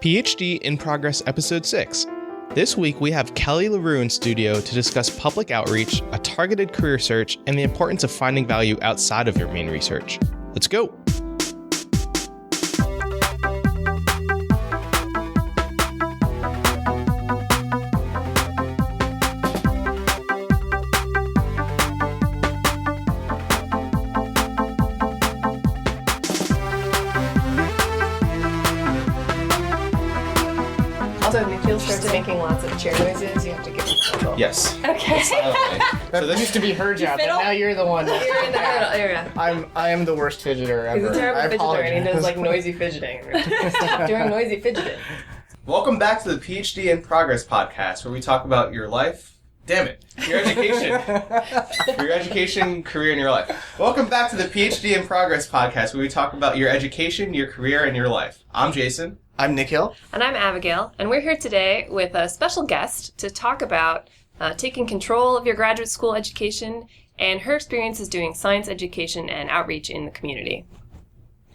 PhD in Progress Episode 6. This week we have Kelly LaRue in studio to discuss public outreach, a targeted career search, and the importance of finding value outside of your main research. Let's go! Also, if Nikhil starts making lots of chair noises, you have to give him a bubble. Yes. Okay. That used to be her job, but now you're the one. You're in the middle area. I am the worst fidgeter ever. He's a terrible I fidgeter, apologize. and he does like noisy fidgeting. Stop doing noisy fidgeting. Welcome back to the PhD in Progress podcast, where we talk about your life. Damn it. Your education. Your education, career, and your life. Welcome back to the PhD in Progress podcast, where we talk about your education, your career, and your life. I'm Jason. I'm Nikhil. And I'm Abigail, and we're here today with a special guest to talk about taking control of your graduate school education and her experiences doing science education and outreach in the community.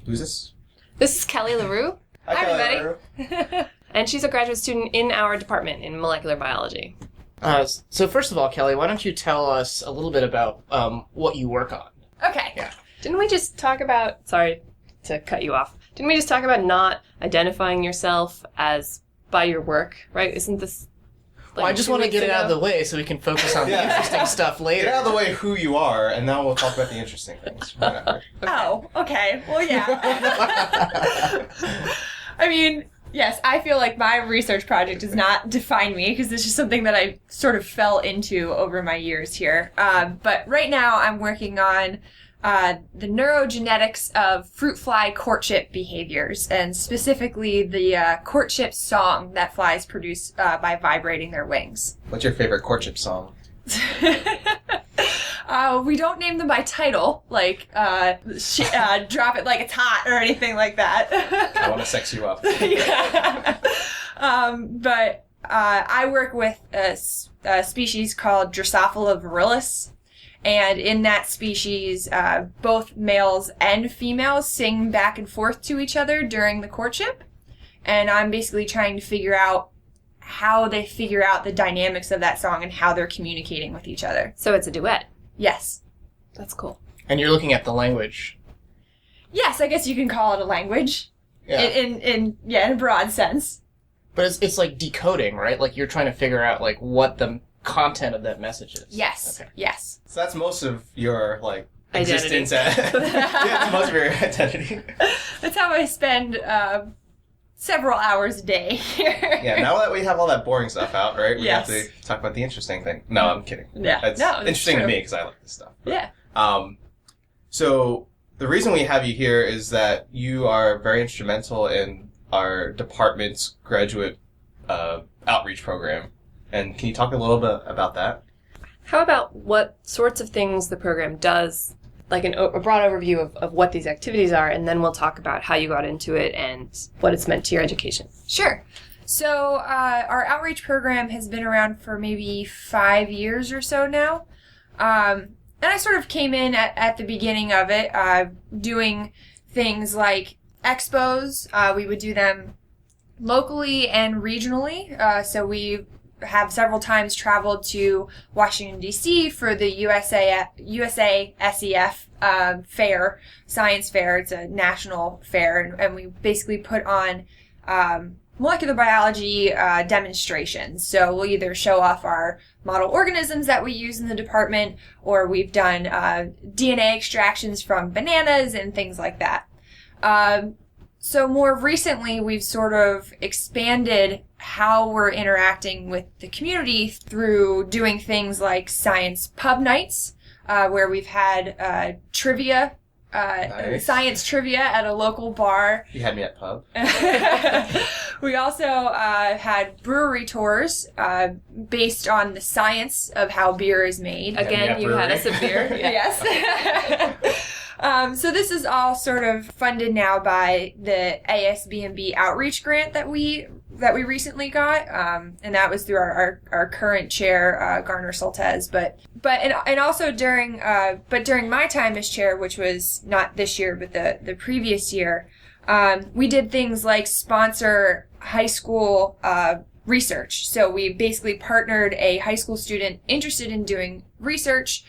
Who's this? This is Kelly LaRue. Hi, everybody. And she's a graduate student in our department in molecular biology. So first of all, Kelly, why don't you tell us a little bit about what you work on? Okay. Yeah. Didn't we just talk about... Sorry to cut you off. Didn't we just talk about not identifying yourself as by your work, right? Isn't this... Well, I just want to get it out of the way so we can focus on the interesting stuff later. Get out of the way who you are, and now we'll talk about the interesting things. Whatever. Oh, okay. Well, yeah. I mean, yes, I feel like my research project does not define me because this is something that I sort of fell into over my years here. But right now I'm working on the neurogenetics of fruit fly courtship behaviors, and specifically the courtship song that flies produce by vibrating their wings. What's your favorite courtship song? We don't name them by title, like drop it like it's hot or anything like that. I want to sex you up. Yeah. But I work with a species called Drosophila virilis. And in that species, both males and females sing back and forth to each other during the courtship. And I'm basically trying to figure out how they figure out the dynamics of that song and how they're communicating with each other. So it's a duet. Yes. That's cool. And you're looking at the language. Yes, I guess you can call it a language. Yeah. In a broad sense. But it's like decoding, right? Like you're trying to figure out like what the content of that message is. Yes. Okay. Yes. So that's most of your, like, Identity. existence. That's most of your identity. That's how I spend several hours a day here. Yeah, now that we have all that boring stuff out, right, we Yes. have to talk about the interesting thing. No, I'm kidding. Yeah. That's No, it's interesting true. to me because I like this stuff. Yeah. So the reason we have you here is that you are very instrumental in our department's graduate outreach program. And can you talk a little bit about that? How about what sorts of things the program does, like a broad overview of what these activities are, and then we'll talk about how you got into it and what it's meant to your education. Sure. So our outreach program has been around for maybe 5 years or so now. And I sort of came in at the beginning of it, doing things like expos. We would do them locally and regionally. So we have several times traveled to Washington, D.C. for the USA SEF fair, science fair. It's a national fair, and we basically put on molecular biology demonstrations. So we'll either show off our model organisms that we use in the department, or we've done DNA extractions from bananas and things like that. So more recently, we've sort of expanded how we're interacting with the community through doing things like science pub nights, where we've had trivia, Nice. science trivia at a local bar. You had me at pub. We also had brewery tours based on the science of how beer is made. Again, you had us a beer. Yes. So this is all sort of funded now by the ASB&B outreach grant that we recently got, and that was through our current chair, Garner Soltez. But also during my time as chair, which was not this year but the previous year, We did things like sponsor high school research. So we basically partnered a high school student interested in doing research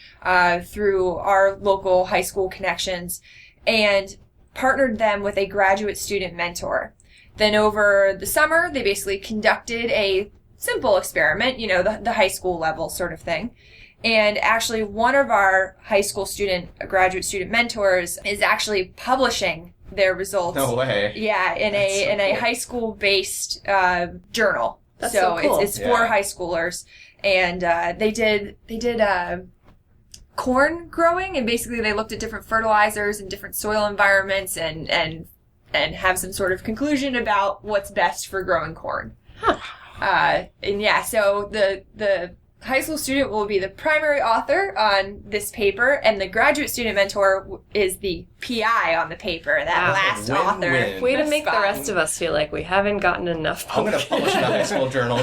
through our local high school connections and partnered them with a graduate student mentor. Then over the summer, they basically conducted a simple experiment, the high school level sort of thing. And actually one of our high school graduate student mentors is actually publishing their results. No way. Yeah, in a high school based journal. That's so cool. It's for high schoolers, and they did corn growing, and basically they looked at different fertilizers and different soil environments, and have some sort of conclusion about what's best for growing corn. Huh. So the high school student will be the primary author on this paper, and the graduate student mentor is the PI on the paper, that last author. Win-win. Way to make the rest of us feel like we haven't gotten enough. I'm going to publish in a high school journal.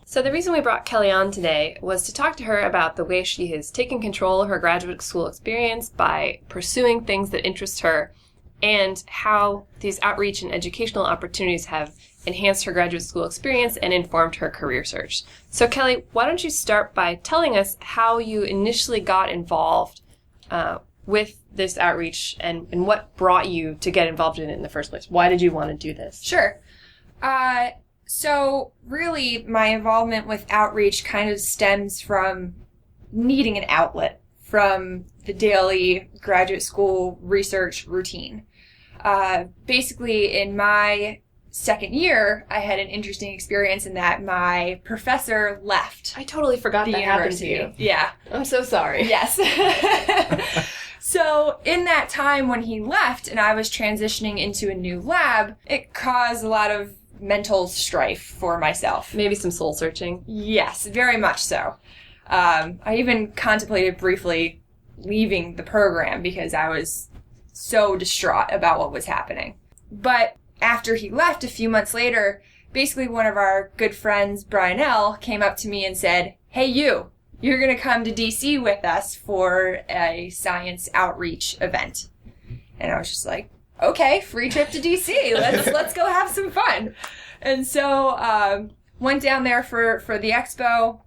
So the reason we brought Kelly on today was to talk to her about the way she has taken control of her graduate school experience by pursuing things that interest her, and how these outreach and educational opportunities have enhanced her graduate school experience and informed her career search. So Kelly, why don't you start by telling us how you initially got involved with this outreach and what brought you to get involved in it in the first place? Why did you want to do this? Sure. So really my involvement with outreach kind of stems from needing an outlet from the daily graduate school research routine. Basically in my second year, I had an interesting experience in that my professor left I totally forgot the that happened to university. you. Yeah. I'm so sorry. Yes. So in that time when he left and I was transitioning into a new lab, it caused a lot of mental strife for myself. Maybe some soul searching. Yes, very much so. I even contemplated briefly leaving the program because I was so distraught about what was happening. But after he left, a few months later, basically one of our good friends, Brian L., came up to me and said, "Hey, you're going to come to DC with us for a science outreach event." And I was just like, okay, free trip to DC. Let's go have some fun. And so went down there for the expo,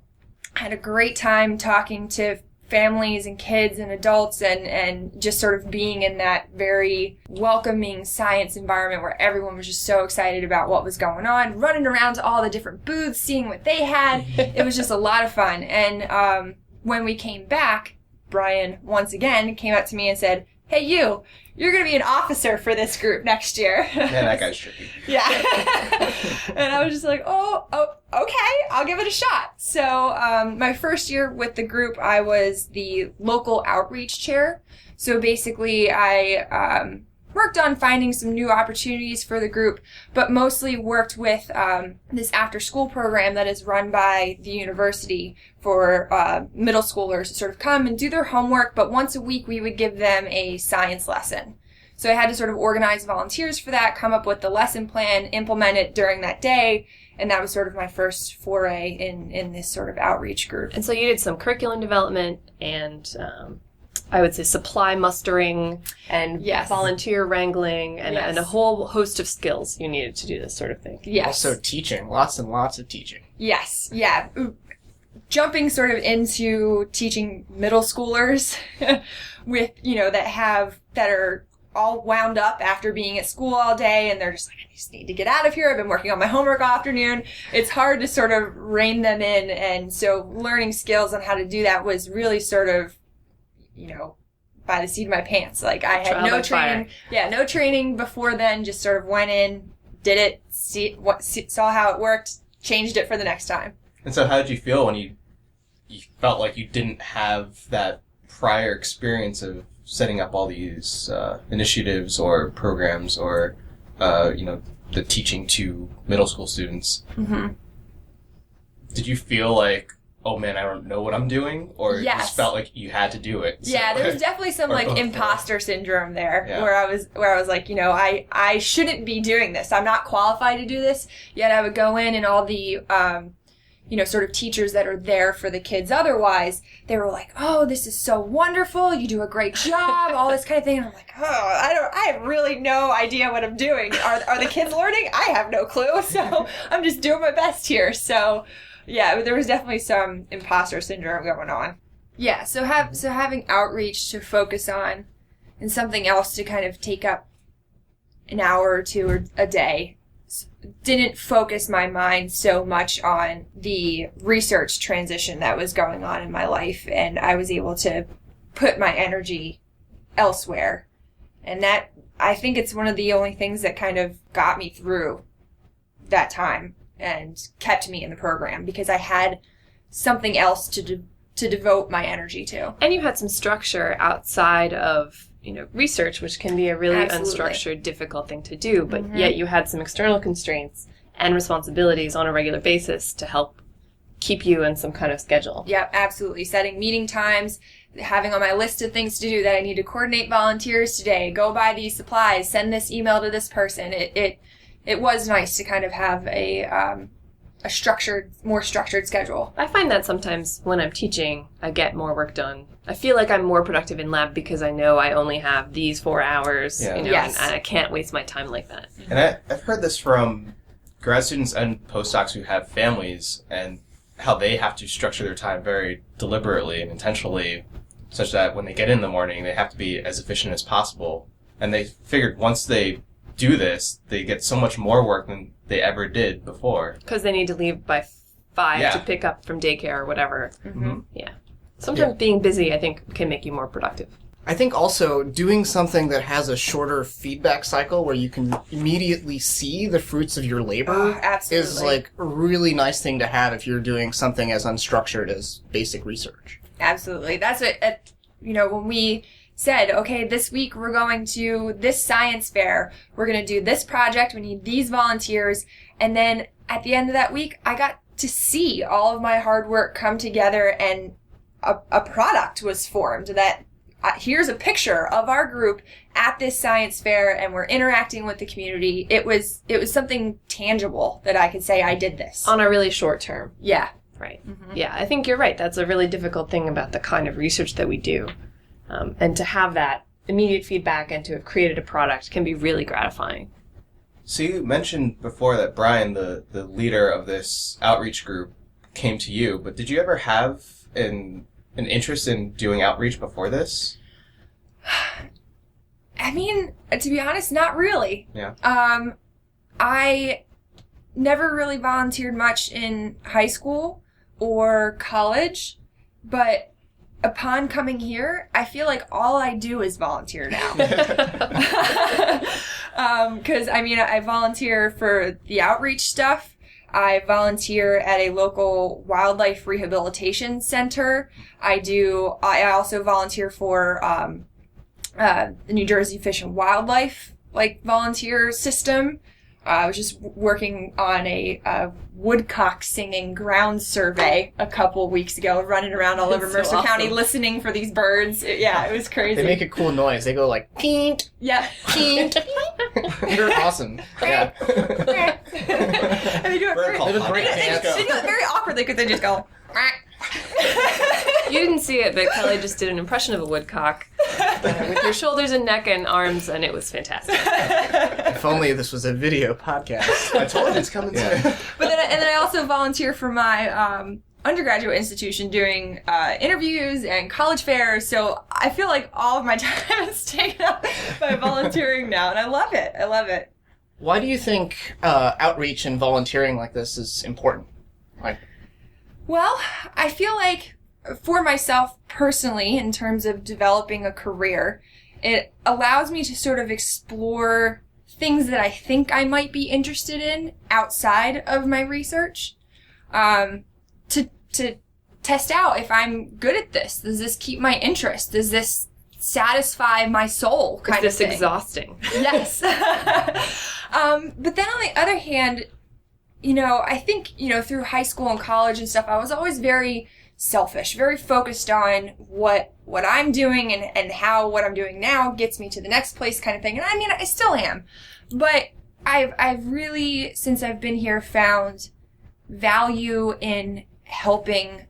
had a great time talking to families and kids and adults and just sort of being in that very welcoming science environment where everyone was just so excited about what was going on, running around to all the different booths, seeing what they had. It was just a lot of fun. And when we came back, Brian once again came up to me and said, "Hey, you're going to be an officer for this group next year." Yeah, that guy's tricky. Yeah. And I was just like, oh, okay, I'll give it a shot. So my first year with the group, I was the local outreach chair. So basically, I worked on finding some new opportunities for the group, but mostly worked with this after-school program that is run by the university for middle schoolers to sort of come and do their homework, but once a week we would give them a science lesson. So I had to sort of organize volunteers for that, come up with the lesson plan, implement it during that day, and that was sort of my first foray in this sort of outreach group. And so you did some curriculum development and I would say supply mustering and volunteer wrangling and a whole host of skills you needed to do this sort of thing. Yes. Also teaching. Lots and lots of teaching. Yes. Yeah. Jumping sort of into teaching middle schoolers with, that are all wound up after being at school all day and they're just like, I just need to get out of here. I've been working on my homework all afternoon. It's hard to sort of rein them in. And so learning skills on how to do that was really sort of, by the seat of my pants. Like I had no training. Yeah, no training before then. Just sort of went in, did it, saw how it worked, changed it for the next time. And so how did you feel when you felt like you didn't have that prior experience of setting up all these initiatives or programs or, the teaching to middle school students? Mm-hmm. Did you feel like, oh man, I don't know what I'm doing? Or you Yes. just felt like you had to do it? So. Yeah, there was definitely some Or like both. imposter syndrome there Yeah. where I was like, I shouldn't be doing this. I'm not qualified to do this. Yet I would go in and all the, sort of teachers that are there for the kids otherwise, they were like, oh, this is so wonderful, you do a great job, all this kind of thing. And I'm like, oh, I have really no idea what I'm doing. Are the kids learning? I have no clue. So I'm just doing my best here. So yeah, there was definitely some imposter syndrome going on. Yeah, so having outreach to focus on and something else to kind of take up an hour or two or a day didn't focus my mind so much on the research transition that was going on in my life, and I was able to put my energy elsewhere. And that, I think it's one of the only things that kind of got me through that time and kept me in the program, because I had something else to devote my energy to. And you had some structure outside of research, which can be a really Absolutely. Unstructured, difficult thing to do, but yet you had some external constraints and responsibilities on a regular basis to help keep you in some kind of schedule. Yep, absolutely. Setting meeting times, having on my list of things to do that I need to coordinate volunteers today, go buy these supplies, send this email to this person. It was nice to kind of have a more structured schedule. I find that sometimes when I'm teaching, I get more work done. I feel like I'm more productive in lab because I know I only have these 4 hours, Yes. and I can't waste my time like that. And I've heard this from grad students and postdocs who have families, and how they have to structure their time very deliberately and intentionally, such that when they get in the morning, they have to be as efficient as possible. And they figured once they do this, they get so much more work than they ever did before. Because they need to leave by 5 Yeah. to pick up from daycare or whatever. Mm-hmm. Yeah. Sometimes being busy, I think, can make you more productive. I think also doing something that has a shorter feedback cycle where you can immediately see the fruits of your labor Absolutely. is like a really nice thing to have if you're doing something as unstructured as basic research. Absolutely. That's what, when we said, okay, this week we're going to this science fair, we're going to do this project, we need these volunteers, and then at the end of that week, I got to see all of my hard work come together, and a product was formed that here's a picture of our group at this science fair, and we're interacting with the community. It was something tangible that I could say I did this. On a really short term. Yeah. Right. Mm-hmm. Yeah, I think you're right. That's a really difficult thing about the kind of research that we do. And to have that immediate feedback and to have created a product can be really gratifying. So you mentioned before that Brian, the leader of this outreach group, came to you, but did you ever have an interest in doing outreach before this? I mean, to be honest, not really. Yeah. I never really volunteered much in high school or college, but upon coming here, I feel like all I do is volunteer now. Because, I volunteer for the outreach stuff. I volunteer at a local wildlife rehabilitation center. I also volunteer for the New Jersey Fish and Wildlife volunteer system. I was just working on a woodcock singing ground survey a couple weeks ago, running around all over That's so Mercer County awesome. listening for these birds. It was crazy. They make a cool noise. They go like, peent, Yeah. peent. They're awesome. Yeah. And they do it Bird very, call They have a great podcast. dance. they do it very awkwardly because they just go. You didn't see it, but Kelly just did an impression of a woodcock with your shoulders and neck and arms, and it was fantastic. If only this was a video podcast. I told you it's coming soon. But then I also volunteer for my undergraduate institution doing interviews and college fairs. So I feel like all of my time is taken up by volunteering now, and I love it. I love it. Why do you think outreach and volunteering like this is important? Well, I feel like for myself personally, in terms of developing a career, it allows me to sort of explore things that I think I might be interested in outside of my research, to test out if I'm good at this. Does this keep my interest? Does this satisfy my soul? Kind Is of this thing. exhausting? Yes. But then on the other hand, I think, through high school and college and stuff, I was always very selfish, very focused on what I'm doing and how what I'm doing now gets me to the next place kind of thing. And I still am. But I've really, since I've been here, found value in helping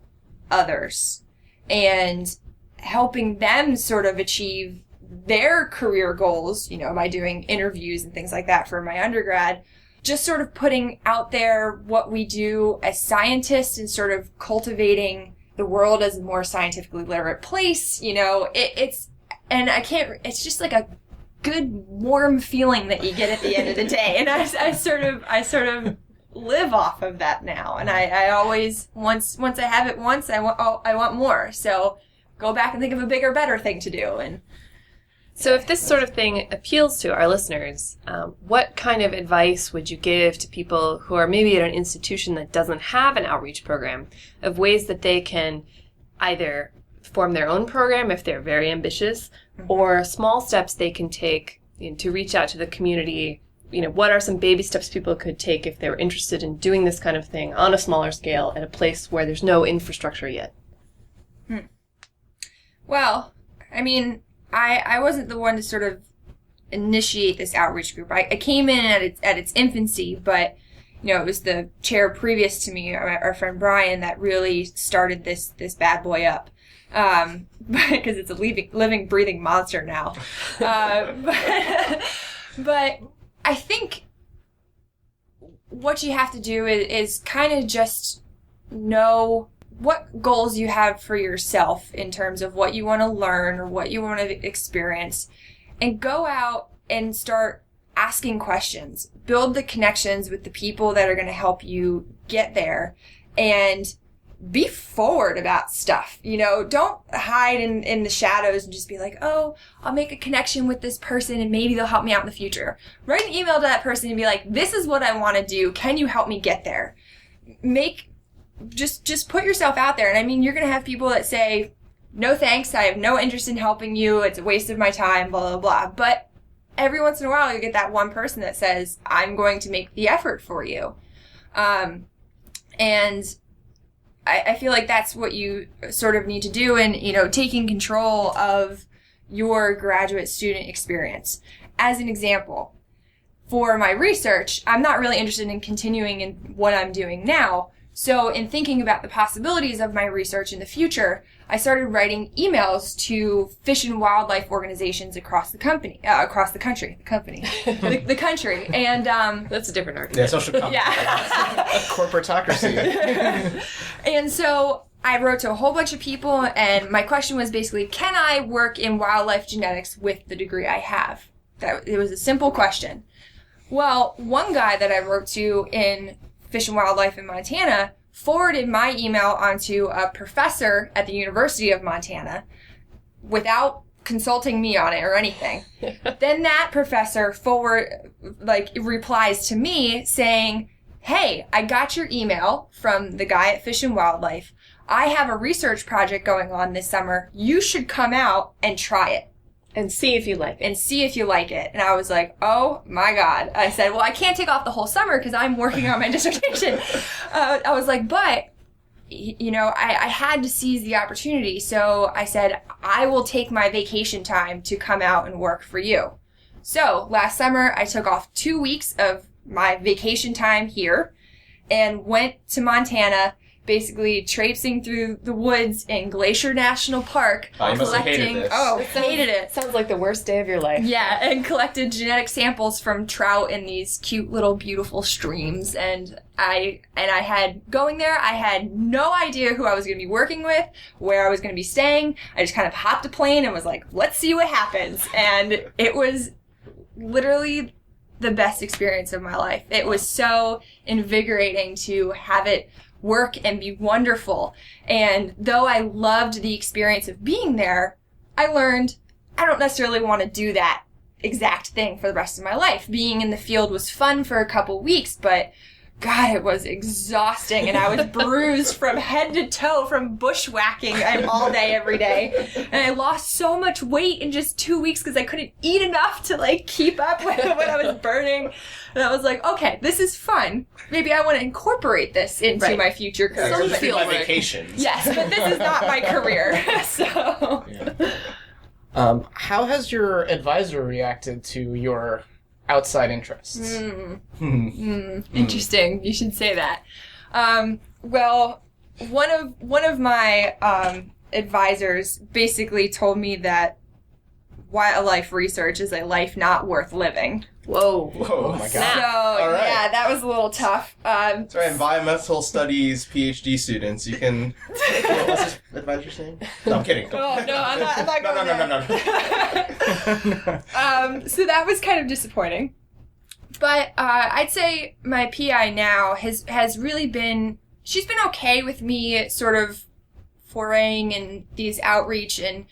others and helping them sort of achieve their career goals, by doing interviews and things like that for my undergrad. Just sort of putting out there what we do as scientists and sort of cultivating the world as a more scientifically literate place. It's just like a good warm feeling that you get at the end of the day. And I sort of live off of that now. And I always, once I have it once, I want more. So go back and think of a bigger, better thing to do. And so if this sort of thing appeals to our listeners, what kind of advice would you give to people who are maybe at an institution that doesn't have an outreach program, of ways that they can either form their own program if they're very ambitious, or small steps they can take to reach out to the community? What are some baby steps people could take if they were interested in doing this kind of thing on a smaller scale at a place where there's no infrastructure yet? Well, I wasn't the one to sort of initiate this outreach group. I came in at its infancy, but it was the chair previous to me, our friend Brian, that really started this bad boy up. Because it's a living, breathing monster now. But I think what you have to do is kind of just know what goals you have for yourself in terms of what you want to learn or what you want to experience, and go out and start asking questions. Build the connections with the people that are going to help you get there, and be forward about stuff. Don't hide in the shadows and just be like, oh, I'll make a connection with this person and maybe they'll help me out in the future. Write an email to that person and be like, this is what I want to do. Can you help me get there? Just put yourself out there. And you're going to have people that say, no thanks, I have no interest in helping you. It's a waste of my time, blah, blah, blah. But every once in a while, you get that one person that says, I'm going to make the effort for you. And I feel like that's what you sort of need to do in, taking control of your graduate student experience. As an example, for my research, I'm not really interested in continuing in what I'm doing now. So in thinking about the possibilities of my research in the future, I started writing emails to fish and wildlife organizations across the country. And That's a different argument. Yeah, social company. Yeah. Corporatocracy. And so I wrote to a whole bunch of people, and my question was basically, can I work in wildlife genetics with the degree I have? It was a simple question. Well, one guy that I wrote to in Fish and Wildlife in Montana forwarded my email onto a professor at the University of Montana without consulting me on it or anything. Then that professor replies to me saying, hey, I got your email from the guy at Fish and Wildlife. I have a research project going on this summer. You should come out and try it. And see if you like it. And I was like, oh my God. I said, well, I can't take off the whole summer because I'm working on my dissertation. I was like, but, I had to seize the opportunity. So I said, I will take my vacation time to come out and work for you. So last summer, I took off 2 weeks of my vacation time here and went to Montana, basically traipsing through the woods in Glacier National Park. Oh, you must have hated this. Hated it. Sounds like the worst day of your life. Yeah, and collected genetic samples from trout in these cute little beautiful streams. And I had no idea who I was going to be working with, where I was going to be staying. I just kind of hopped a plane and was like, let's see what happens. And it was literally the best experience of my life. It was so invigorating to have it work and be wonderful. And though I loved the experience of being there, I learned I don't necessarily want to do that exact thing for the rest of my life. Being in the field was fun for a couple weeks, but God, it was exhausting, and I was bruised from head to toe from bushwhacking all day, every day. And I lost so much weight in just 2 weeks because I couldn't eat enough to keep up with what I was burning. And I was like, okay, this is fun. Maybe I want to incorporate this into my future career. So this is my vacations. Yes, but this is not my career. So, yeah. How has your advisor reacted to your outside interests? Interesting. You should say that. Well, one of my advisors basically told me that wildlife research is a life not worth living. Whoa. Whoa. Oh my So, god. All right. yeah, that was a little tough. That's right, environmental studies PhD students. You can. What's this advisor's name? No, I'm kidding. Oh, no, I'm not going No. So that was kind of disappointing. But I'd say my PI now has really been, she's been okay with me sort of foraying in these outreach and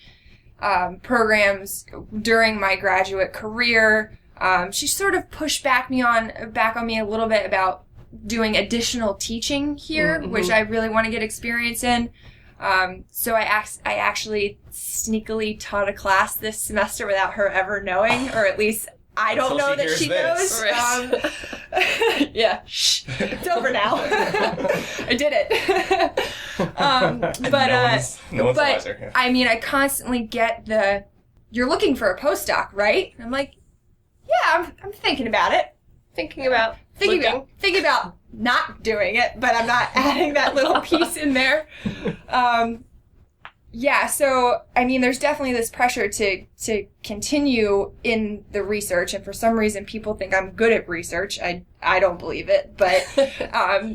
programs during my graduate career. She sort of pushed back on me a little bit about doing additional teaching here, which I really want to get experience in. So I actually sneakily taught a class this semester without her ever knowing, or at least I don't know that she knows. Right. Yeah, shh, it's over now. I did it. No one's wiser. Yeah. I mean, I constantly get you're looking for a postdoc, right? I'm like, yeah, I'm thinking about it. Thinking about Not doing it, but I'm not adding that little piece in there. Yeah, so, I mean, there's definitely this pressure to continue in the research, and for some reason people think I'm good at research. I don't believe it, but...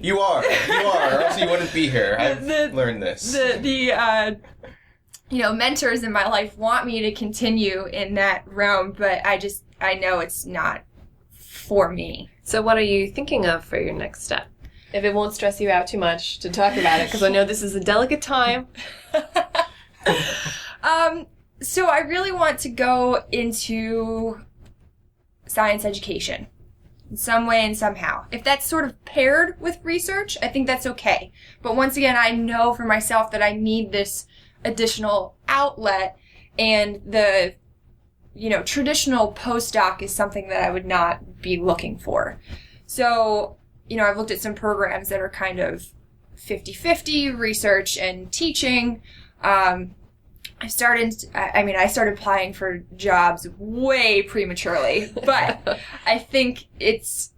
You are, or else you wouldn't be here. I've learned this. The mentors in my life want me to continue in that realm, but I know it's not for me. So what are you thinking of for your next step? If it won't stress you out too much to talk about it, because I know this is a delicate time. So I really want to go into science education in some way and somehow. If that's sort of paired with research, I think that's okay. But once again, I know for myself that I need this additional outlet, and the traditional postdoc is something that I would not be looking for. So, I've looked at some programs that are kind of 50-50 research and teaching. I started applying for jobs way prematurely, but I think it's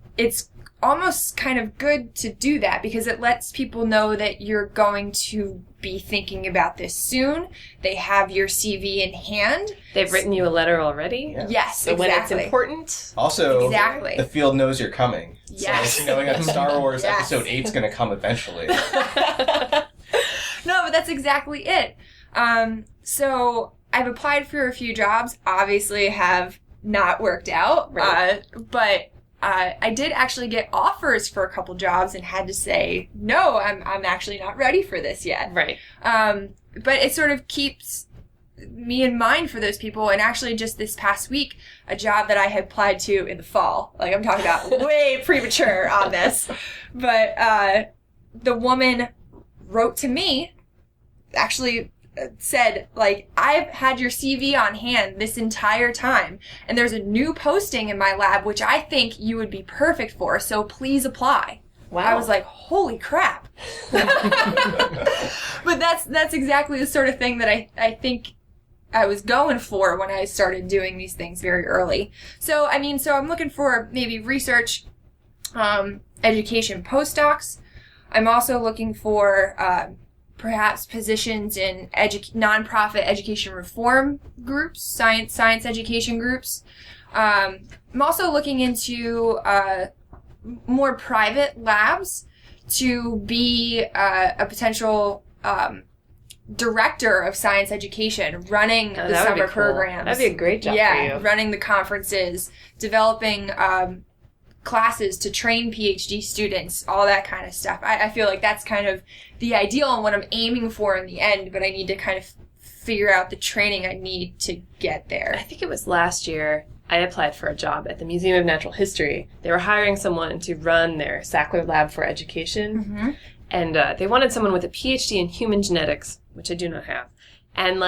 almost kind of good to do that because it lets people know that you're going to be thinking about this soon. They have your CV in hand. They've written you a letter already? Yeah. Yes, so exactly. when it's important. Also, exactly. The field knows you're coming. Yes. So knowing that Star Wars Yes. Episode 8 is going to come eventually. No, but that's exactly it. So I've applied for a few jobs, obviously have not worked out, Right. But I did actually get offers for a couple jobs and had to say, no, I'm actually not ready for this yet. Right. But it sort of keeps me in mind for those people. And actually just this past week, a job that I had applied to in the fall, like I'm talking about way premature on this, but the woman wrote to me, actually said, like, I've had your CV on hand this entire time, and there's a new posting in my lab which I think you would be perfect for, so please apply. Wow. I was like, holy crap. But that's exactly the sort of thing that I think I was going for when I started doing these things very early. So I'm looking for maybe research, education postdocs. I'm also looking for perhaps positions in nonprofit education reform groups, science education groups. I'm also looking into more private labs to be a potential director of science education, running the that would be summer cool. programs. That'd be a great job for Yeah, you. running the conferences, developing classes to train PhD students, all that kind of stuff. I feel like that's kind of the ideal and what I'm aiming for in the end, but I need to kind of figure out the training I need to get there. I think it was last year I applied for a job at the Museum of Natural History. They were hiring someone to run their Sackler Lab for Education, and they wanted someone with a PhD in human genetics, which I do not have. And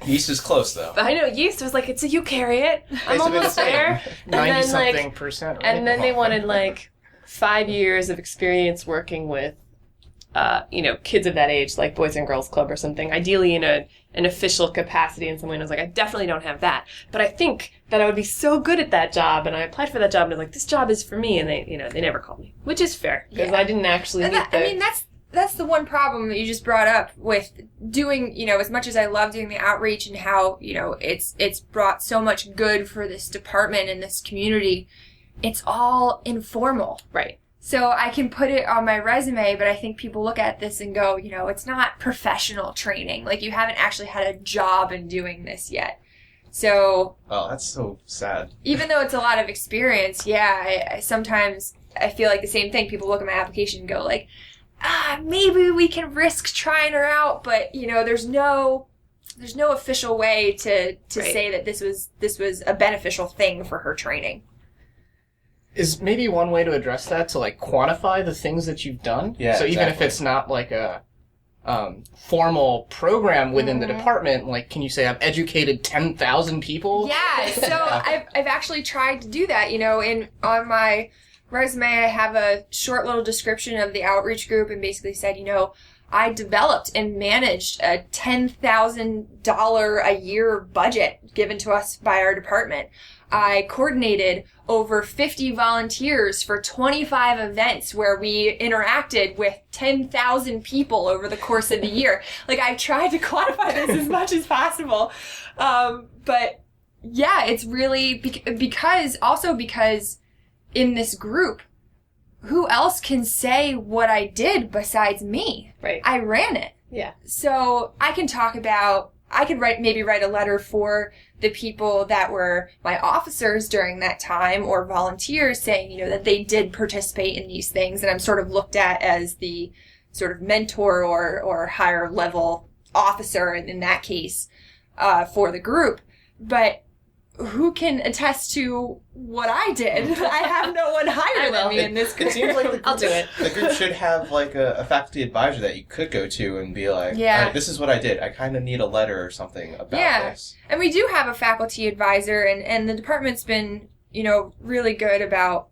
Yeast is close, though. I know yeast was like, it's a eukaryote. I'm Basically almost the same. there. 90-something%, right? And then they wanted 5 years of experience working with, kids of that age, like Boys and Girls Club or something. Ideally in an official capacity in some way. And I was like, I definitely don't have that. But I think that I would be so good at that job. And I applied for that job and I was like, this job is for me. And they never called me, which is fair because I didn't actually meet that's the one problem that you just brought up with doing, as much as I love doing the outreach and how, it's brought so much good for this department and this community. It's all informal. Right. So I can put it on my resume, but I think people look at this and go, it's not professional training. Like, you haven't actually had a job in doing this yet. So... Oh, that's so sad. Even though it's a lot of experience, I sometimes I feel like the same thing. People look at my application and go like, maybe we can risk trying her out, but, there's no official way to say that this was a beneficial thing for her training. Is maybe one way to address that to quantify the things that you've done? Yeah. So even if it's not like a formal program within the department, can you say I've educated 10,000 people? Yeah. So I've actually tried to do that. On my resume I have a short little description of the outreach group and basically said, I developed and managed a $10,000 a year budget given to us by our department. I coordinated over 50 volunteers for 25 events where we interacted with 10,000 people over the course of the year. I've tried to quantify this as much as possible. But yeah, it's really because in this group, who else can say what I did besides me? Right. I ran it. Yeah. So I could write a letter for the people that were my officers during that time or volunteers saying, that they did participate in these things. And I'm sort of looked at as the sort of mentor or higher level officer in that case, for the group. But who can attest to what I did? I have no one higher than me in this group. It seems like I'll do it. The group should have a faculty advisor that you could go to and be like, Yeah. all right, this is what I did. I kind of need a letter or something about this. And we do have a faculty advisor, and the department's been, really good about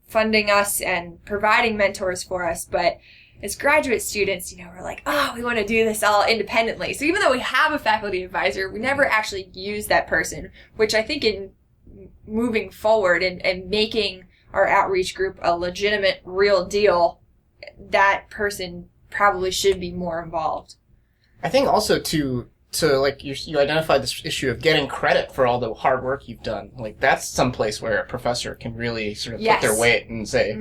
funding us and providing mentors for us, but as graduate students, we're like, we want to do this all independently. So even though we have a faculty advisor, we never actually use that person, which I think in moving forward and making our outreach group a legitimate, real deal, that person probably should be more involved. I think also to you identified this issue of getting credit for all the hard work you've done. That's some place where a professor can really sort of put their weight and say,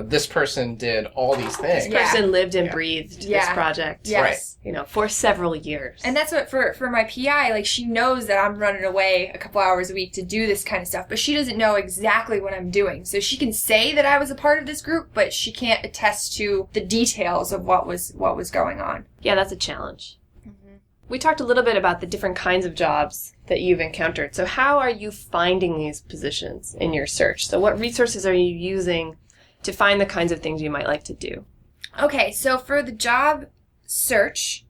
this person did all these things. This person lived and breathed this project. Yes. Right. For several years. And that's what, for my PI, she knows that I'm running away a couple hours a week to do this kind of stuff, but she doesn't know exactly what I'm doing. So she can say that I was a part of this group, but she can't attest to the details of what was going on. Yeah, that's a challenge. We talked a little bit about the different kinds of jobs that you've encountered. So how are you finding these positions in your search? So what resources are you using to find the kinds of things you might like to do? Okay, so for the job search,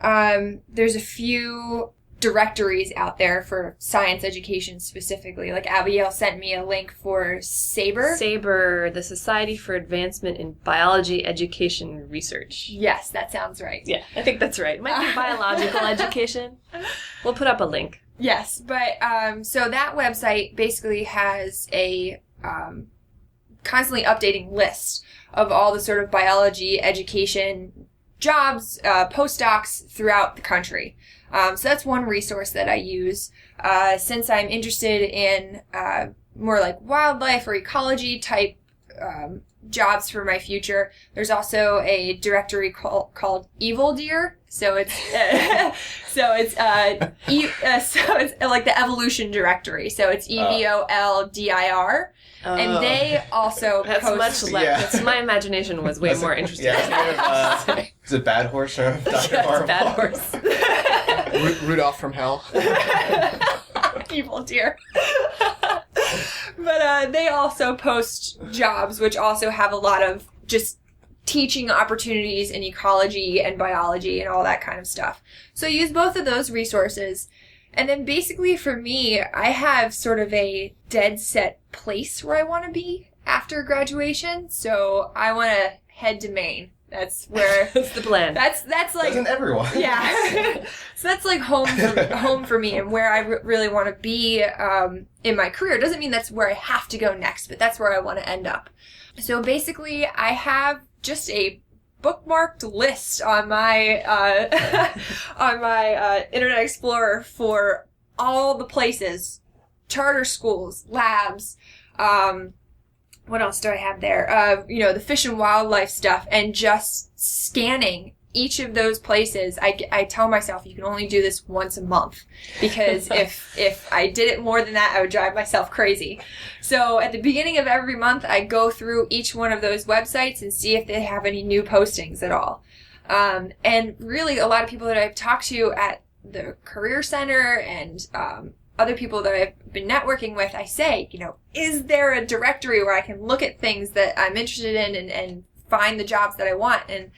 there's a few directories out there for science education specifically. Abigail sent me a link for SABRE. SABRE, the Society for Advancement in Biology Education Research. Yes, that sounds right. Yeah, I think that's right. It might be biological education. We'll put up a link. Yes, but so that website basically has a constantly updating list of all the sort of biology education jobs, postdocs throughout the country. So that's one resource that I use. Since I'm interested in more wildlife or ecology type jobs for my future, there's also a directory called Evil Deer. So it's it's like the evolution directory. So it's EVOLDIR. And they also that's post... much less. Yeah. My imagination was way more interesting. Yeah, is it Bad Horse or Dr. Marvel? Bad Horse. Rudolph from Hell. Evil Deer. But they also post jobs, which also have a lot of just teaching opportunities in ecology and biology and all that kind of stuff. So I use both of those resources. And then basically for me, I have sort of a dead set place where I want to be after graduation. So I want to head to Maine. That's where That's the plan. That's like Doesn't everyone? yeah. So that's like home for me, and where I really want to be in my career. Doesn't mean that's where I have to go next, but that's where I want to end up. So basically, I have just a bookmarked list on my Internet Explorer for all the places, charter schools, labs. What else do I have there? The fish and wildlife stuff, and just scanning each of those places. I tell myself you can only do this once a month, because if I did it more than that, I would drive myself crazy. So at the beginning of every month, I go through each one of those websites and see if they have any new postings at all. And really, a lot of people that I've talked to at the Career Center and other people that I've been networking with, I say, is there a directory where I can look at things that I'm interested in and find the jobs that I want? And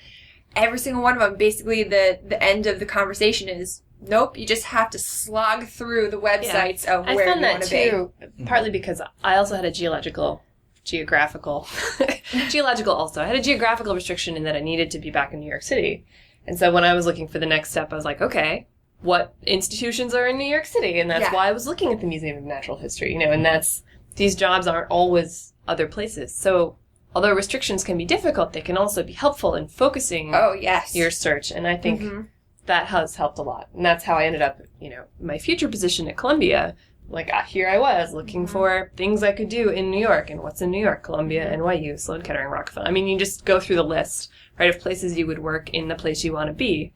every single one of them, basically the end of the conversation is, nope, you just have to slog through the websites of where you want to be. I found that too, partly because I also had a geographical also. I had a geographical restriction in that I needed to be back in New York City. And so when I was looking for the next step, I was like, okay, what institutions are in New York City? And that's why I was looking at the Museum of Natural History, and these jobs aren't always other places. So although restrictions can be difficult, they can also be helpful in focusing your search. And I think that has helped a lot. And that's how I ended up, my future position at Columbia. Like, here I was looking for things I could do in New York. And what's in New York? Columbia, NYU, Sloan Kettering, Rockefeller. I mean, you just go through the list, right, of places you would work in the place you want to be.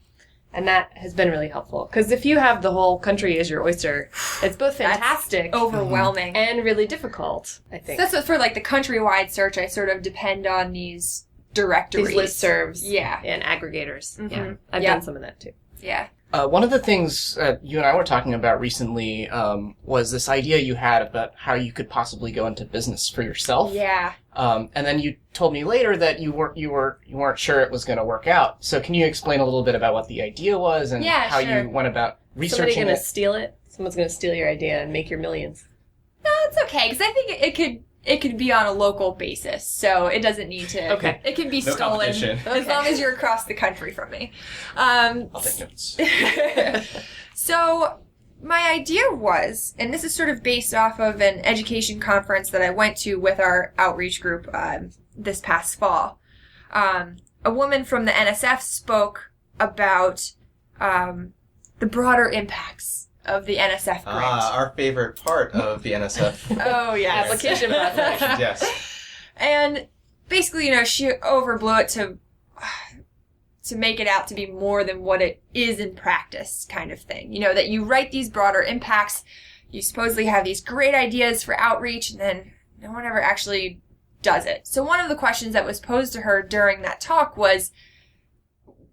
And that has been really helpful. Because if you have the whole country as your oyster, it's both fantastic, overwhelming, and really difficult, I think. So that's what, for like the countrywide search, I sort of depend on these directories. These listservs. Yeah. And aggregators. Mm-hmm. Yeah. I've done some of that too. Yeah. One of the things you and I were talking about recently was this idea you had about how you could possibly go into business for yourself. Yeah. And then you told me later that you weren't sure it was going to work out. So can you explain a little bit about what the idea was and how you went about researching Somebody's going to steal it? Someone's going to steal your idea and make your millions. No, it's okay, because I think it could be on a local basis, so it doesn't need to. Okay. It can be stolen as long as you're across the country from me. I'll take notes. So my idea was, and this is sort of based off of an education conference that I went to with our outreach group this past fall. A woman from the NSF spoke about the broader impacts of the NSF grant. Our favorite part of the NSF. Oh, yeah. Application process. Yes. And basically, she overblew it to make it out to be more than what it is in practice, kind of thing. That you write these broader impacts, you supposedly have these great ideas for outreach, and then no one ever actually does it. So one of the questions that was posed to her during that talk was,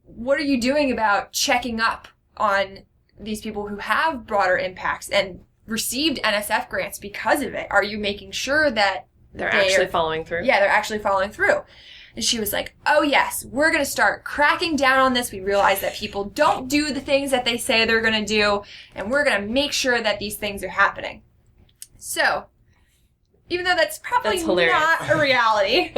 what are you doing about checking up on these people who have broader impacts and received NSF grants because of it? Are you making sure that they're actually following through? Yeah, they're actually following through. And she was like, oh yes, we're going to start cracking down on this. We realize that people don't do the things that they say they're going to do, and we're going to make sure that these things are happening. So, even though that's probably not a reality,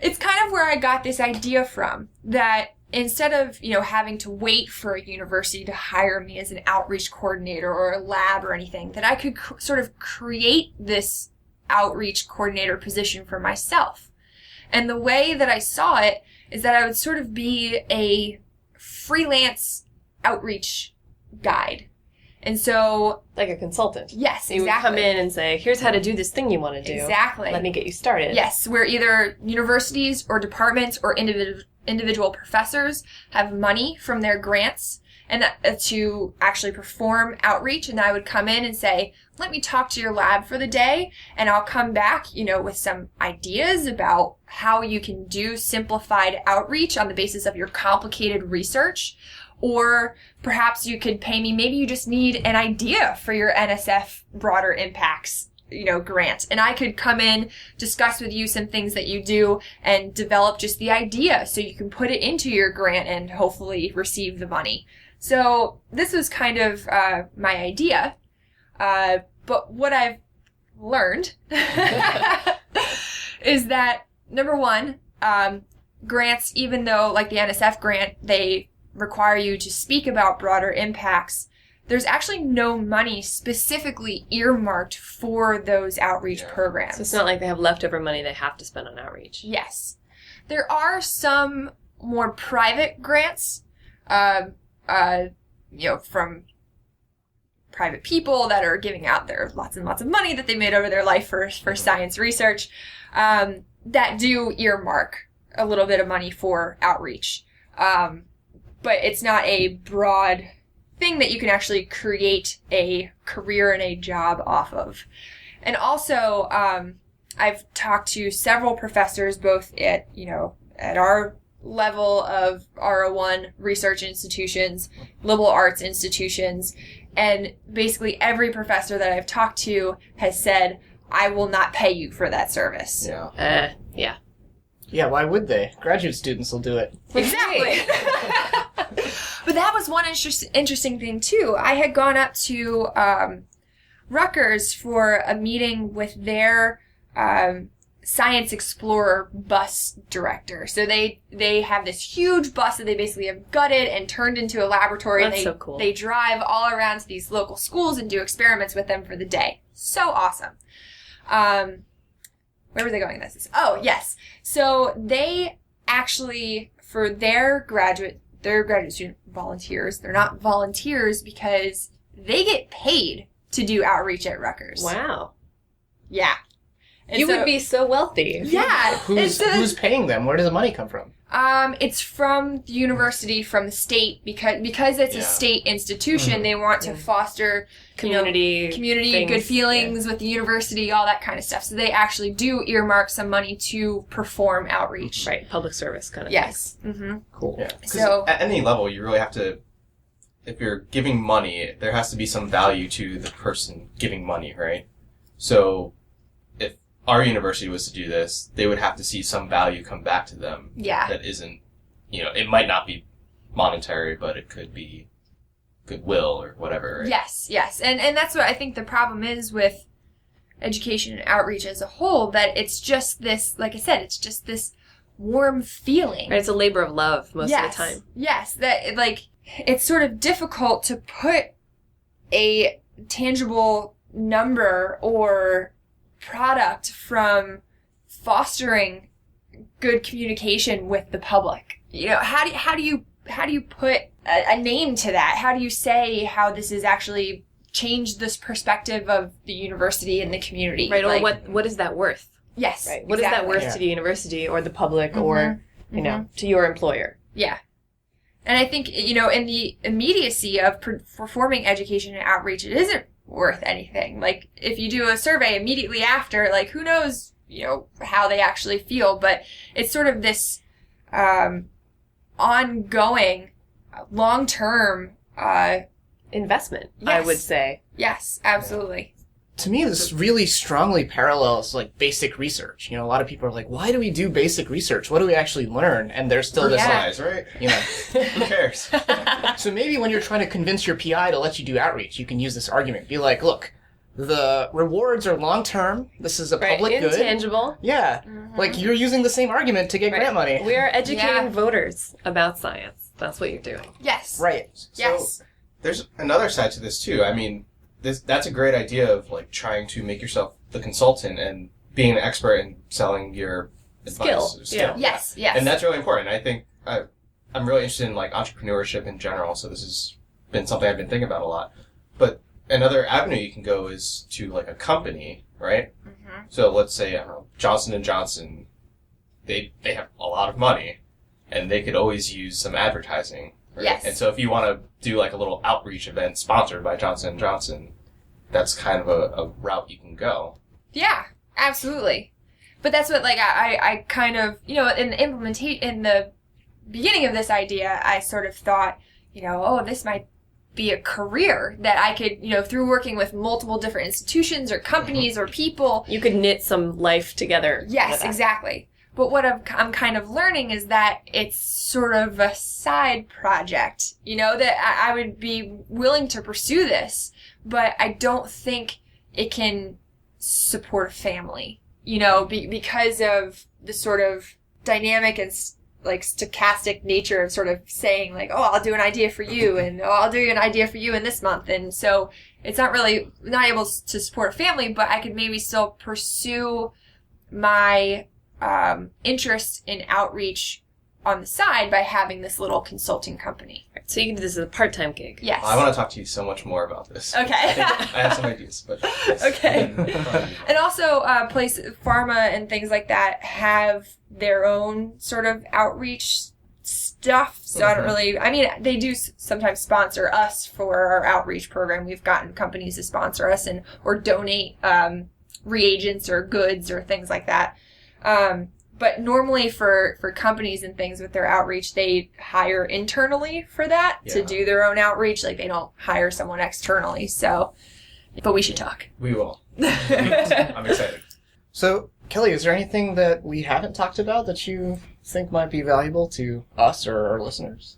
it's kind of where I got this idea from, that instead of, having to wait for a university to hire me as an outreach coordinator or a lab or anything, that I could sort of create this outreach coordinator position for myself. And the way that I saw it is that I would sort of be a freelance outreach guide. And so... like a consultant. Yes, exactly. You would come in and say, here's how to do this thing you want to do. Exactly. Let me get you started. Yes, where either universities or departments or individual professors have money from their grants and to actually perform outreach, and I would come in and say, let me talk to your lab for the day, and I'll come back, with some ideas about how you can do simplified outreach on the basis of your complicated research. Or perhaps you could pay me, maybe you just need an idea for your NSF broader impacts grant. And I could come in, discuss with you some things that you do, and develop just the idea so you can put it into your grant and hopefully receive the money. So this was kind of my idea. But what I've learned is that, number one, grants, even though like the NSF grant, they require you to speak about broader impacts, there's actually no money specifically earmarked for those outreach programs. So it's not like they have leftover money they have to spend on outreach. Yes. There are some more private grants, from private people that are giving out their lots and lots of money that they made over their life for science research, that do earmark a little bit of money for outreach. But it's not a broad thing that you can actually create a career and a job off of. And also, I've talked to several professors, both at our level of R01 research institutions, liberal arts institutions, and basically every professor that I've talked to has said, I will not pay you for that service. Yeah. Yeah. Yeah, why would they? Graduate students will do it. Exactly. But that was one interesting thing, too. I had gone up to Rutgers for a meeting with their Science Explorer bus director. So they have this huge bus that they basically have gutted and turned into a laboratory. That's and so cool. They drive all around to these local schools and do experiments with them for the day. So awesome. Where were they going with this? Oh, yes. So they actually, for their graduate student volunteers, they're not volunteers because they get paid to do outreach at Rutgers. Wow. Yeah. And You would be so wealthy. Yeah. Who's paying them? Where does the money come from? It's from the university, from the state, because it's a state institution. They want to foster Community things, good feelings with the university, all that kind of stuff. So they actually do earmark some money to perform outreach. Right, public service kind of Yes. Mm-hmm. Cool. Yeah. 'Cause So at any level, you really have to, if you're giving money, there has to be some value to the person giving money, right? So if our university was to do this, they would have to see some value come back to them. Yeah. That isn't, it might not be monetary, but it could be goodwill or whatever, right? Yes. And that's what I think the problem is with education and outreach as a whole, that it's just this, like I said, it's just this warm feeling. Right, it's a labor of love most of the time. Yes, that it's sort of difficult to put a tangible number or product from fostering good communication with the public. How do you put a name to that? How do you say how this has actually changed this perspective of the university and the community? Right, or what is that worth? Yes. Right. What is that worth to the university or the public or, to your employer? Yeah. And I think, in the immediacy of performing education and outreach, it isn't worth anything. Like, if you do a survey immediately after, like, who knows, how they actually feel, but it's sort of this ongoing, long-term investment, yes. I would say. Yes, absolutely. To me, this really strongly parallels, basic research. A lot of people are like, why do we do basic research? What do we actually learn? And there's still this, Size, right? Who cares? So maybe when you're trying to convince your PI to let you do outreach, you can use this argument. Be like, look, the rewards are long-term. This is a public good. Intangible. Yeah. You're using the same argument to get grant money. We are educating voters about science. That's what you're doing. Yes. Right. Yes. So, there's another side to this, too. I mean, that's a great idea of trying to make yourself the consultant and being an expert in selling your advice. Skill. Yeah. Yes. And that's really important. I think I'm really interested in entrepreneurship in general, so this has been something I've been thinking about a lot. But another avenue you can go is to a company, right? Mm-hmm. So let's say, I don't know, Johnson & Johnson, they have a lot of money, and they could always use some advertising. Right? Yes. And so if you want to do a little outreach event sponsored by Johnson & Johnson, that's kind of a route you can go. Yeah, absolutely. But that's what I kind of, in the beginning of this idea, I sort of thought, this might be a career that I could, through working with multiple different institutions or companies or people. You could knit some life together. Yes, exactly. But what I'm kind of learning is that it's sort of a side project, that I would be willing to pursue this, but I don't think it can support a family, because of the sort of dynamic like stochastic nature of sort of saying like, oh, I'll do an idea for you, and oh, I'll do an idea for you in this month. And so it's not able to support a family, but I could maybe still pursue my interest in outreach on the side by having this little consulting company. So you can do this as a part-time gig. Yes. I want to talk to you so much more about this. Okay. I have some ideas, but yes. Okay. And also, pharma and things like that have their own sort of outreach stuff. So I don't really, they do sometimes sponsor us for our outreach program. We've gotten companies to sponsor us or donate reagents or goods or things like that. But normally for companies and things with their outreach, they hire internally for that to do their own outreach. Like, they don't hire someone externally. So, but we should talk. We will. I'm excited. So, Kelly, is there anything that we haven't talked about that you think might be valuable to us or our listeners?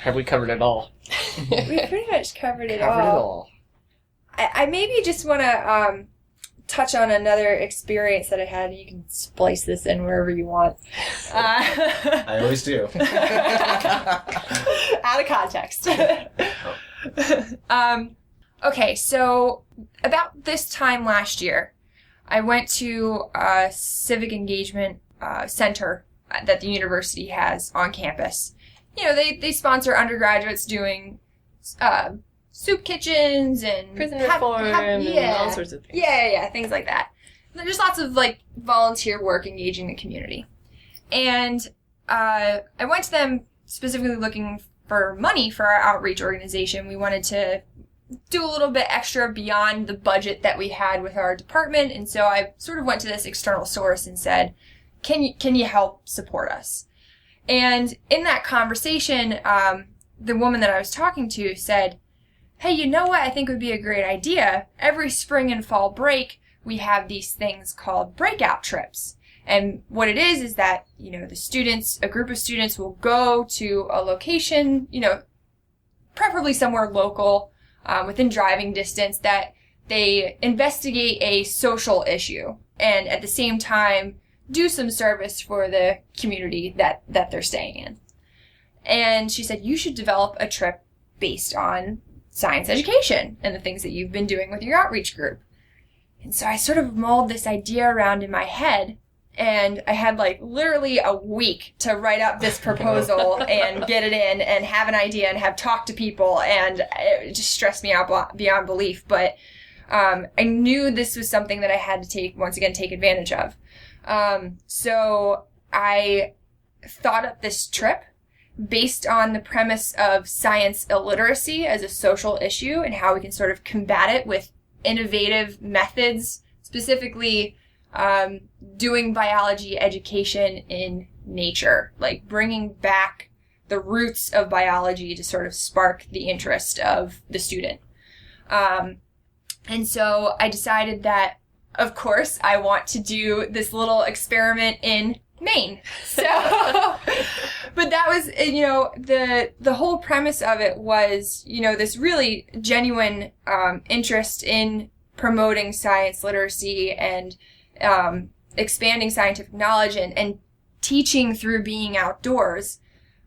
Have we covered it all? We pretty much covered it Covered it all. all. I maybe just want to touch on another experience that I had. You can splice this in wherever you want. I always do. Out of context. Okay, so about this time last year, I went to a civic engagement center that the university has on campus. You know, they sponsor undergraduates doing soup kitchens and Prison reform and all sorts of things. Yeah, things like that. And there's lots of like volunteer work engaging the community. And I went to them specifically looking for money for our outreach organization. We wanted to do a little bit extra beyond the budget that we had with our department. And so I sort of went to this external source and said, can you help support us? And in that conversation, the woman that I was talking to said, hey, you know what I think would be a great idea? Every spring and fall break, we have these things called breakout trips. And what it is that, you know, a group of students will go to a location, you know, preferably somewhere local, within driving distance, that they investigate a social issue and at the same time do some service for the community that they're staying in. And she said, you should develop a trip based on science education and the things that you've been doing with your outreach group. And so I sort of mulled this idea around in my head, and I had like literally a week to write up this proposal and get it in and have an idea and have talked to people, and it just stressed me out beyond belief. But I knew this was something that I had to take advantage of. So I thought up this trip based on the premise of science illiteracy as a social issue and how we can sort of combat it with innovative methods, specifically doing biology education in nature, like bringing back the roots of biology to sort of spark the interest of the student. And so I decided that, of course, I want to do this little experiment in Maine. So, but that was, you know, the whole premise of it was, you know, this really genuine interest in promoting science literacy and expanding scientific knowledge and teaching through being outdoors.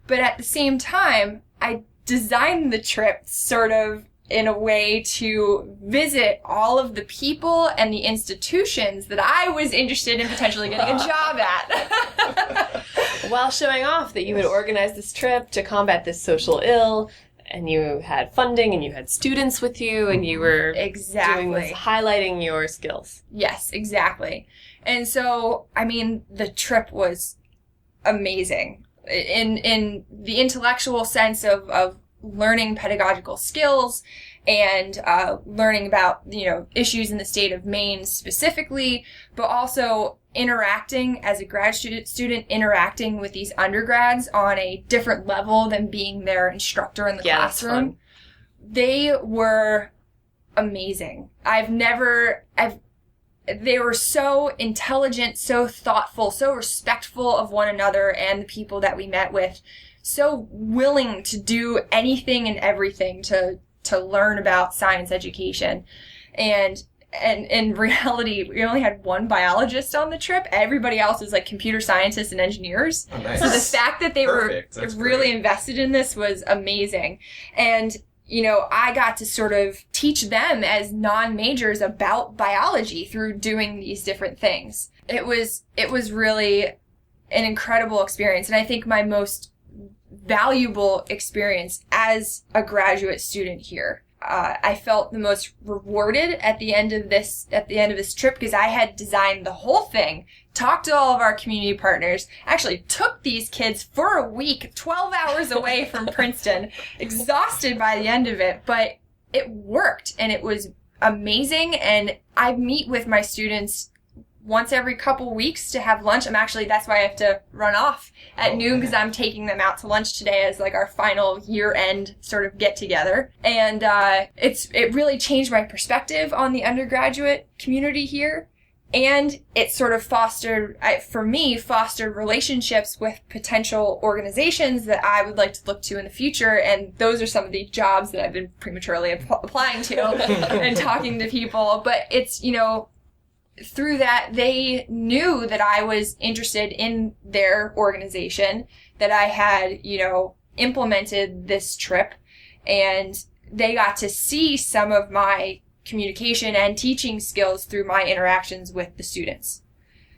But at the same time, I designed the trip sort of in a way to visit all of the people and the institutions that I was interested in potentially getting a job at. While showing off that you had organized this trip to combat this social ill, and you had funding, and you had students with you, and you were doing this, highlighting your skills. Yes, exactly. And so, I mean, the trip was amazing. In the intellectual sense of learning pedagogical skills and learning about, you know, issues in the state of Maine specifically, but also interacting as a grad student, interacting with these undergrads on a different level than being their instructor in the classroom. They were amazing. They were so intelligent, so thoughtful, so respectful of one another and the people that we met with, so willing to do anything and everything to learn about science education. And and in reality, we only had one biologist on the trip. Everybody else was like computer scientists and engineers. Oh, nice. So the fact that they Perfect. were That's really great. invested in this was amazing. And, you know, I got to sort of teach them as non-majors about biology through doing these different things. It was really an incredible experience. And I think my most valuable experience as a graduate student here. I felt the most rewarded at the end of this trip because I had designed the whole thing, talked to all of our community partners, actually took these kids for a week, 12 hours away from Princeton, exhausted by the end of it, but it worked and it was amazing. And I meet with my students once every couple weeks to have lunch. That's why I have to run off at noon because I'm taking them out to lunch today as like our final year-end sort of get-together. And it really changed my perspective on the undergraduate community here. And it sort of fostered relationships with potential organizations that I would like to look to in the future. And those are some of the jobs that I've been prematurely applying to and talking to people. But it's, you know, through that, they knew that I was interested in their organization, that I had, you know, implemented this trip, and they got to see some of my communication and teaching skills through my interactions with the students.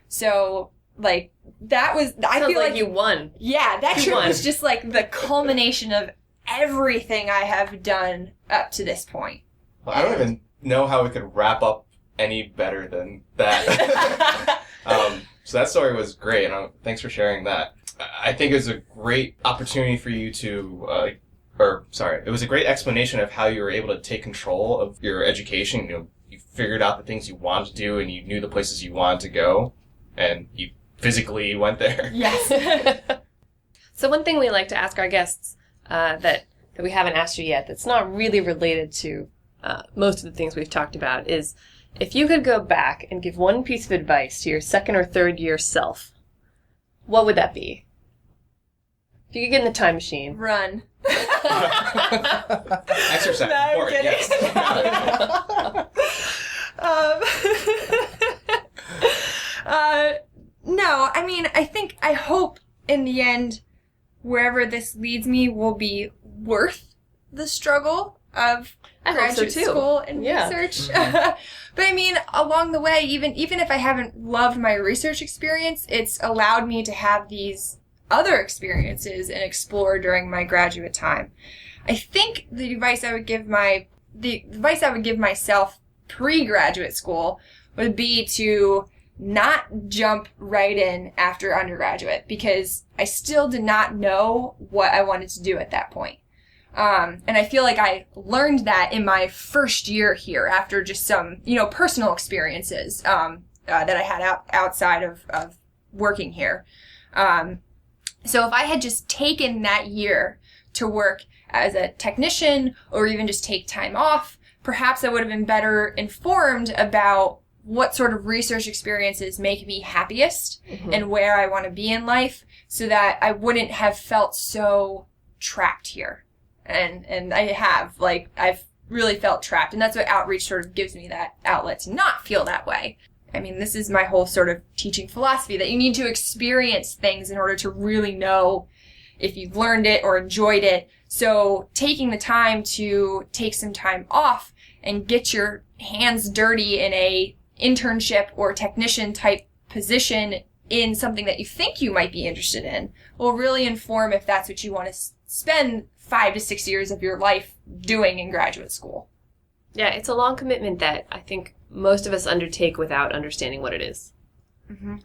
So, like, that was, I feel like you won. Yeah, that trip was just like the culmination of everything I have done up to this point. Well, I don't even know how we could wrap up any better than that. So that story was great, and thanks for sharing that. I think it was a great opportunity for you to, it was a great explanation of how you were able to take control of your education. You know, you figured out the things you wanted to do, and you knew the places you wanted to go, and you physically went there. Yes. So one thing we like to ask our guests that we haven't asked you yet, that's not really related to most of the things we've talked about, is if you could go back and give one piece of advice to your second or third year self, what would that be? If you could get in the time machine. Run. Exercise. No, I'm Important, kidding. yes. No, I mean, I hope in the end, wherever this leads me will be worth the struggle of graduate school and research. Mm-hmm. But I mean, along the way, even if I haven't loved my research experience, it's allowed me to have these other experiences and explore during my graduate time. I think the advice I would give myself pre-graduate school would be to not jump right in after undergraduate, because I still did not know what I wanted to do at that point. And I feel like I learned that in my first year here after just some, you know, personal experiences that I had outside of working here. So if I had just taken that year to work as a technician or even just take time off, perhaps I would have been better informed about what sort of research experiences make me happiest and where I want to be in life, so that I wouldn't have felt so trapped here. And I've really felt trapped. And that's what outreach sort of gives me, that outlet to not feel that way. I mean, this is my whole sort of teaching philosophy, that you need to experience things in order to really know if you've learned it or enjoyed it. So taking the time to take some time off and get your hands dirty in a internship or technician type position in something that you think you might be interested in will really inform if that's what you want to spend 5 to 6 years of your life doing in graduate school. Yeah, it's a long commitment that I think most of us undertake without understanding what it is.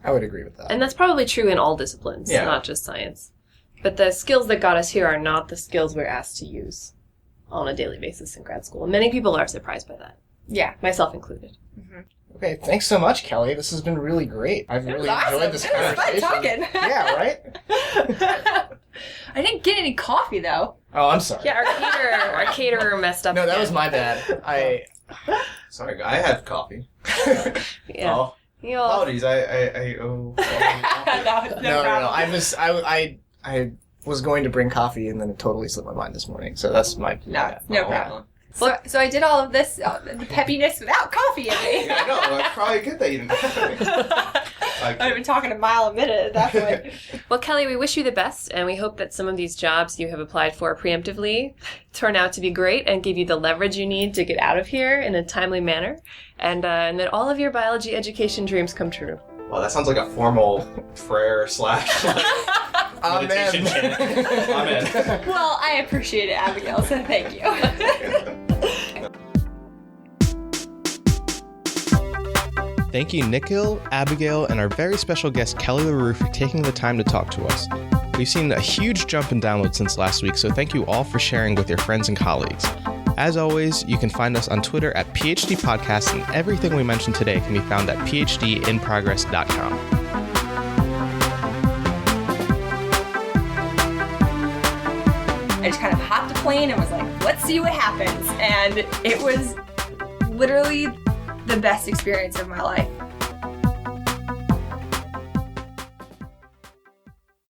I would agree with that. And that's probably true in all disciplines, not just science. But the skills that got us here are not the skills we're asked to use on a daily basis in grad school. And many people are surprised by that. Yeah. myself included. Okay, thanks so much, Kelly. This has been really great. I've really enjoyed this conversation. It was fun talking. Yeah, right? I didn't get any coffee, though. Oh, I'm sorry. Yeah, our caterer messed up. No, that again. was my bad. Sorry, I had coffee. Yeah. Oh, apologies. I owe. No. I was going to bring coffee and then it totally slipped my mind this morning. So that's my No problem. So I did all of this, the peppiness without coffee in me. Yeah, I know. It's probably good that you didn't have it. I'd have been talking a mile a minute at that point. Well, Kelly, we wish you the best, and we hope that some of these jobs you have applied for preemptively turn out to be great and give you the leverage you need to get out of here in a timely manner, and that all of your biology education dreams come true. Well, that sounds like a formal prayer / meditation chant. Amen. Well, I appreciate it, Abigail, so thank you. Thank you, Nikhil, Abigail, and our very special guest, Kelly LaRue, for taking the time to talk to us. We've seen a huge jump in downloads since last week, so thank you all for sharing with your friends and colleagues. As always, you can find us on Twitter at PhD Podcast, and everything we mentioned today can be found at phdinprogress.com. I just kind of hopped a plane and was like, let's see what happens. And it was literally the best experience of my life.